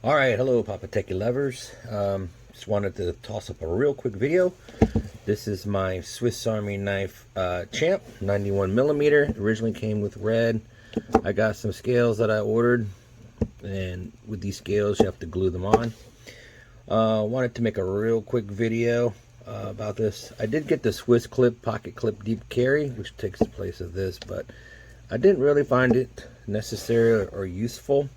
All right, hello Papa Techie lovers. Just wanted to toss up a real quick video. This is my Swiss Army knife Champ 91 millimeter. Originally came with red. I got some scales that I ordered, and with these scales you have to glue them on. Wanted to make a real quick video about this. I did get the Swiss Clip Pocket Clip Deep Carry, which takes the place of this, but I didn't really find it necessary or useful.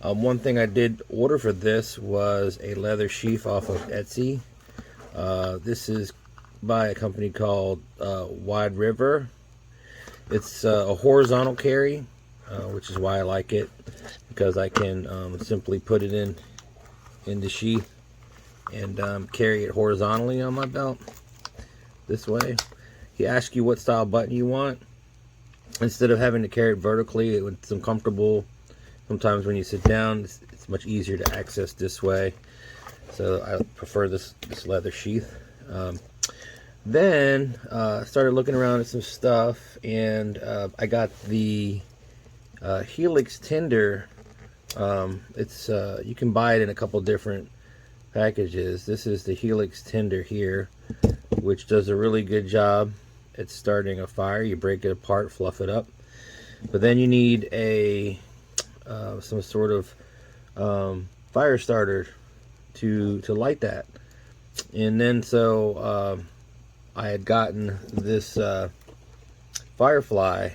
One thing I did order for this was a leather sheath off of Etsy. This is by a company called Wide River. It's a horizontal carry, which is why I like it, because I can simply put it in the sheath and carry it horizontally on my belt this way. He asks you what style button you want. Instead of having to carry it vertically, it's uncomfortable. Sometimes when you sit down, it's much easier to access this way. So I prefer this leather sheath. Then started looking around at some stuff, and I got the Helix Tinder. It's you can buy it in a couple different packages. This is the Helix Tinder here, which does a really good job at starting a fire. You break it apart, fluff it up, but then you need a some sort of fire starter to light that. And then so I had gotten this Firefly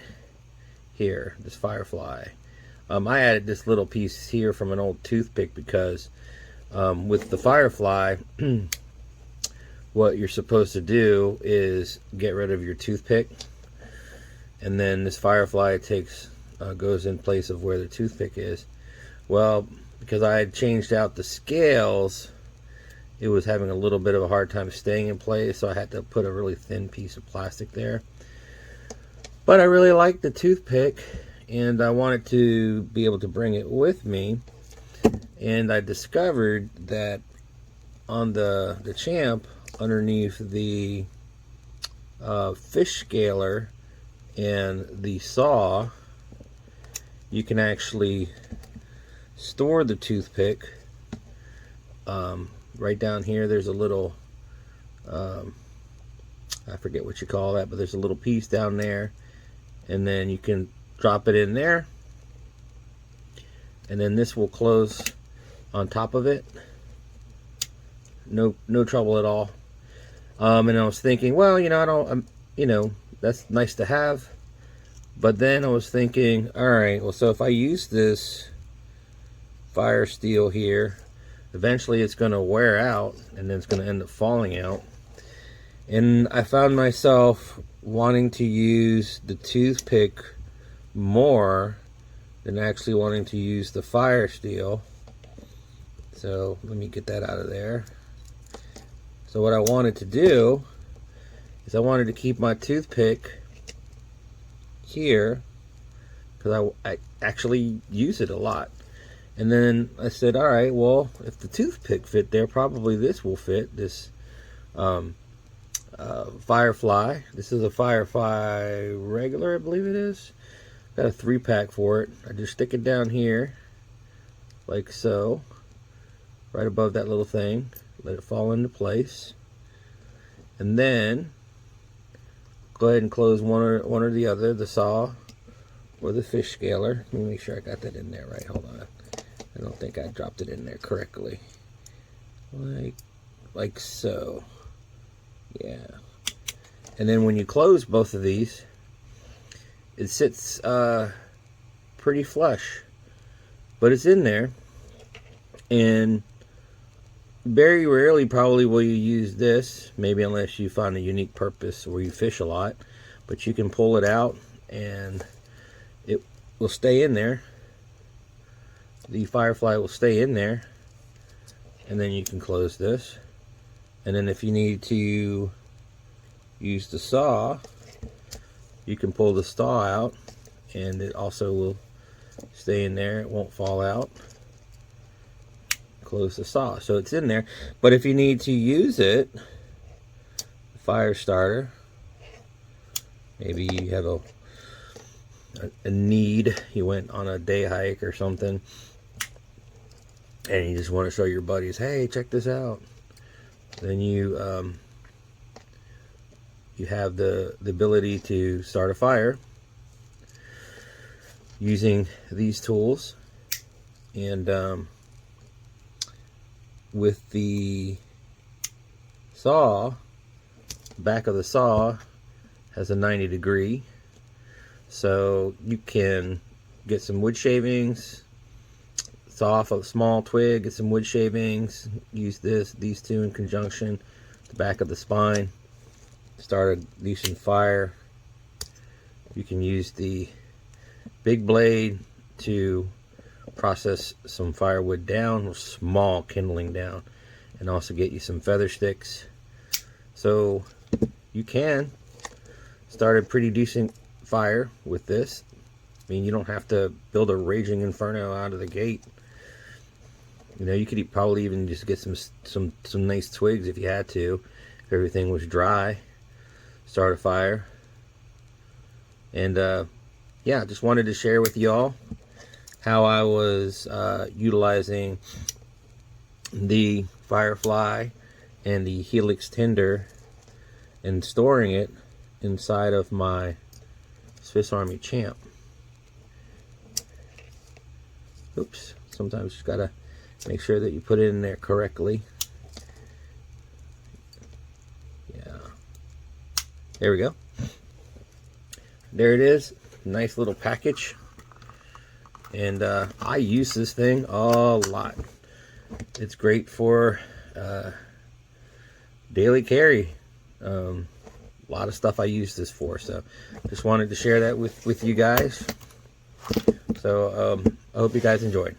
here, this Firefly. I added this little piece here from an old toothpick because with the Firefly what you're supposed to do is get rid of your toothpick, and then this Firefly takes goes in place of where the toothpick is. Well, because I had changed out the scales, it was having a little bit of a hard time staying in place, so I had to put a really thin piece of plastic there. But I really liked the toothpick, and I wanted to be able to bring it with me, and I discovered that on the Champ, underneath the fish scaler and the saw, you can actually store the toothpick. Right down here there's a little I forget what you call that, but there's a little piece down there, and then you can drop it in there, and then this will close on top of it. No trouble at all. And I was thinking, well, you know, I don't you know, that's nice to have. But then I was thinking, alright, well, so if I use this fire steel here, eventually it's going to wear out, and then it's going to end up falling out. And I found myself wanting to use the toothpick more than actually wanting to use the fire steel. So let me get that out of there. So what I wanted to do is I wanted to keep my toothpick here, because I actually use it a lot. And then I said, all right, well, if the toothpick fit there, probably this will fit. This Firefly. This is a Firefly regular, I believe it is. Got a 3-pack for it. I just stick it down here like so, right above that little thing. Let it fall into place, and then go ahead and close one or the other, the saw or the fish scaler. Let me make sure I got that in there right. Hold on. I don't think I dropped it in there correctly. Like so. Yeah. And then when you close both of these, it sits pretty flush. But it's in there. And very rarely probably will you use this, maybe unless you find a unique purpose where you fish a lot, but you can pull it out and it will stay in there. The Firefly will stay in there, and then you can close this. And then if you need to use the saw, you can pull the saw out, and it also will stay in there. It won't fall out. Close the saw, so it's in there. But if you need to use it, fire starter, maybe you have a need, you went on a day hike or something, and you just want to show your buddies, hey, check this out. Then you have the ability to start a fire using these tools. And with the saw, back of the saw has a 90-degree, so you can get some wood shavings, saw off a small twig, get some wood shavings, use these two in conjunction, the back of the spine, start a decent fire. You can use the big blade to process some firewood down, small kindling down, and also get you some feather sticks. So you can start a pretty decent fire with this. I mean, you don't have to build a raging inferno out of the gate. You know, you could probably even just get some nice twigs if you had to, if everything was dry. Start a fire. And yeah, just wanted to share with y'all how I was utilizing the Firefly and the Helix Tinder and storing it inside of my Swiss Army Champ. Oops, sometimes you just gotta make sure that you put it in there correctly. Yeah, there we go. There it is, nice little package. And I use this thing a lot. It's great for daily carry. A lot of stuff I use this for, so just wanted to share that with you guys. So I hope you guys enjoyed.